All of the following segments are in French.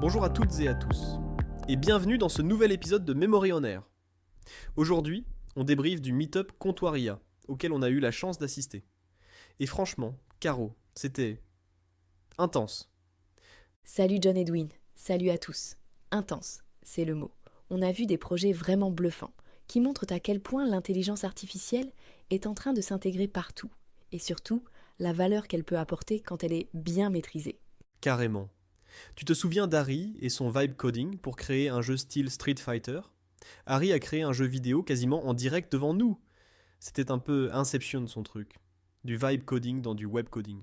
Bonjour à toutes et à tous, et bienvenue dans ce nouvel épisode de Memory on Air. Aujourd'hui, on débriefe du meet-up Comptoir IA, auquel on a eu la chance d'assister. Et franchement, Caro, c'était intense. Salut John Edwin, salut à tous. Intense, c'est le mot. On a vu des projets vraiment bluffants, qui montrent à quel point l'intelligence artificielle est en train de s'intégrer partout, et surtout, la valeur qu'elle peut apporter quand elle est bien maîtrisée. Carrément. Tu te souviens d'Harry et son vibe coding pour créer un jeu style Street Fighter ? Harry a créé un jeu vidéo quasiment en direct devant nous. C'était un peu Inception son truc. Du vibe coding dans du web coding.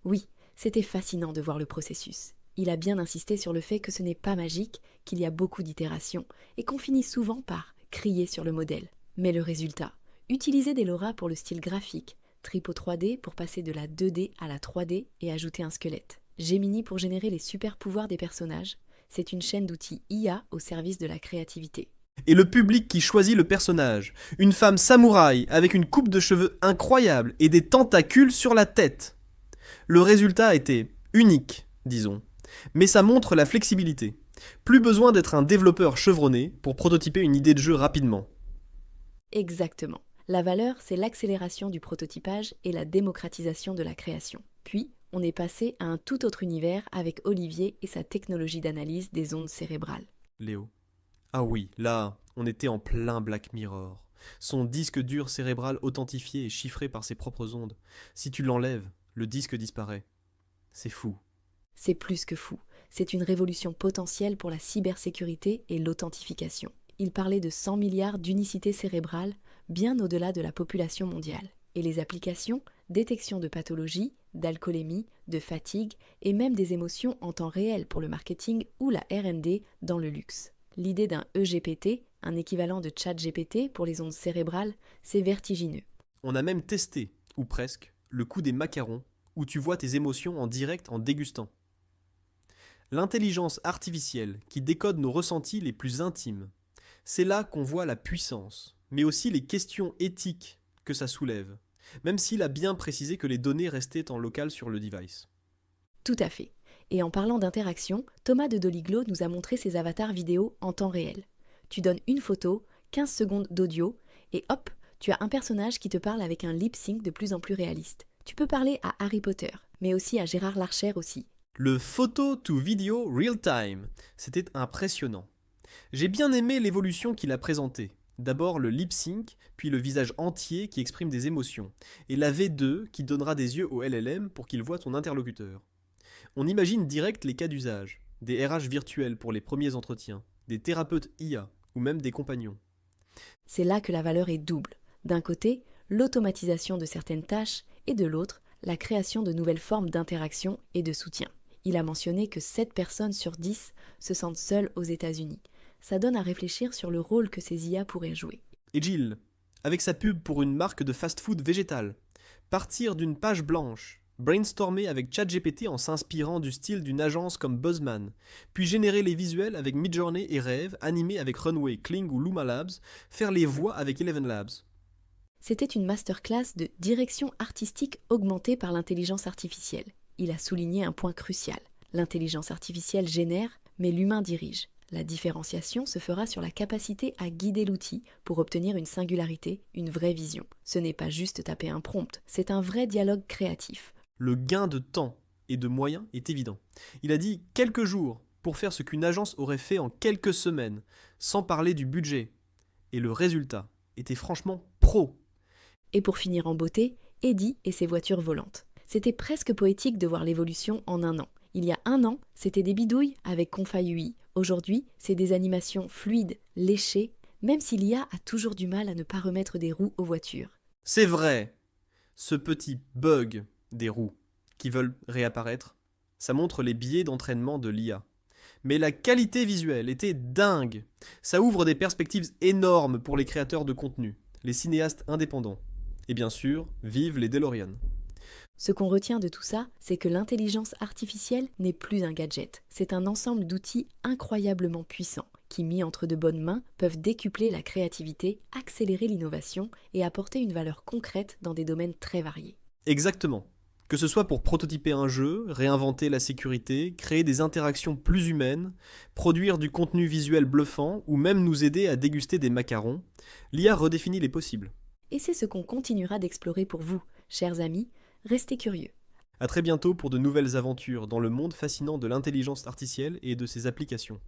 Oui, c'était fascinant de voir le processus. Il a bien insisté sur le fait que ce n'est pas magique, qu'il y a beaucoup d'itérations, et qu'on finit souvent par crier sur le modèle. Mais le résultat, utiliser des LoRa pour le style graphique, Tripo 3D pour passer de la 2D à la 3D et ajouter un squelette. Gemini pour générer les super pouvoirs des personnages, c'est une chaîne d'outils IA au service de la créativité. Et le public qui choisit le personnage. Une femme samouraï avec une coupe de cheveux incroyable et des tentacules sur la tête. Le résultat était unique, disons. Mais ça montre la flexibilité. Plus besoin d'être un développeur chevronné pour prototyper une idée de jeu rapidement. Exactement. La valeur, c'est l'accélération du prototypage et la démocratisation de la création. Puis, on est passé à un tout autre univers avec Olivier et sa technologie d'analyse des ondes cérébrales. Léo. Ah oui, là, on était en plein Black Mirror. Son disque dur cérébral authentifié et chiffré par ses propres ondes. Si tu l'enlèves, le disque disparaît. C'est fou. C'est plus que fou. C'est une révolution potentielle pour la cybersécurité et l'authentification. Il parlait de 100 milliards d'unicités cérébrales, bien au-delà de la population mondiale. Et les applications, détection de pathologies, d'alcoolémie, de fatigue et même des émotions en temps réel pour le marketing ou la R&D dans le luxe. L'idée d'un EGPT, un équivalent de ChatGPT pour les ondes cérébrales, c'est vertigineux. On a même testé, ou presque, le coup des macarons, où tu vois tes émotions en direct en dégustant. L'intelligence artificielle qui décode nos ressentis les plus intimes. C'est là qu'on voit la puissance, mais aussi les questions éthiques que ça soulève, même s'il a bien précisé que les données restaient en local sur le device. Tout à fait. Et en parlant d'interaction, Thomas de Doliglo nous a montré ses avatars vidéo en temps réel. Tu donnes une photo, 15 secondes d'audio, et hop, tu as un personnage qui te parle avec un lip sync de plus en plus réaliste. Tu peux parler à Harry Potter, mais aussi à Gérard Larcher aussi. Le photo to video real time, c'était impressionnant. J'ai bien aimé l'évolution qu'il a présentée. D'abord le lip sync, puis le visage entier qui exprime des émotions, et la V2 qui donnera des yeux au LLM pour qu'il voit ton interlocuteur. On imagine direct les cas d'usage, des RH virtuels pour les premiers entretiens, des thérapeutes IA ou même des compagnons. C'est là que la valeur est double. D'un côté, l'automatisation de certaines tâches, et de l'autre, la création de nouvelles formes d'interaction et de soutien. Il a mentionné que 7 personnes sur 10 se sentent seules aux États-Unis. Ça donne à réfléchir sur le rôle que ces IA pourraient jouer. Et Jill, avec sa pub pour une marque de fast-food végétal, partir d'une page blanche, brainstormer avec ChatGPT en s'inspirant du style d'une agence comme Buzzman, puis générer les visuels avec Midjourney et Rêve, animer avec Runway, Kling ou Luma Labs, faire les voix avec Eleven Labs. C'était une masterclass de direction artistique augmentée par l'intelligence artificielle. Il a souligné un point crucial. L'intelligence artificielle génère, mais l'humain dirige. La différenciation se fera sur la capacité à guider l'outil pour obtenir une singularité, une vraie vision. Ce n'est pas juste taper un prompt, c'est un vrai dialogue créatif. Le gain de temps et de moyens est évident. Il a dit quelques jours pour faire ce qu'une agence aurait fait en quelques semaines, sans parler du budget. Et le résultat était franchement pro. Et pour finir en beauté, Eddie et ses voitures volantes. C'était presque poétique de voir l'évolution en un an. Il y a un an, c'était des bidouilles avec Confai UI. Aujourd'hui, c'est des animations fluides, léchées, même si l'IA a toujours du mal à ne pas remettre des roues aux voitures. C'est vrai. Ce petit bug des roues qui veulent réapparaître, ça montre les biais d'entraînement de l'IA. Mais la qualité visuelle était dingue. Ça ouvre des perspectives énormes pour les créateurs de contenu, les cinéastes indépendants. Et bien sûr, vive les DeLorean. Ce qu'on retient de tout ça, c'est que l'intelligence artificielle n'est plus un gadget. C'est un ensemble d'outils incroyablement puissants qui, mis entre de bonnes mains, peuvent décupler la créativité, accélérer l'innovation et apporter une valeur concrète dans des domaines très variés. Exactement. Que ce soit pour prototyper un jeu, réinventer la sécurité, créer des interactions plus humaines, produire du contenu visuel bluffant ou même nous aider à déguster des macarons, l'IA redéfinit les possibles. Et c'est ce qu'on continuera d'explorer pour vous, chers amis, restez curieux. À très bientôt pour de nouvelles aventures dans le monde fascinant de l'intelligence artificielle et de ses applications.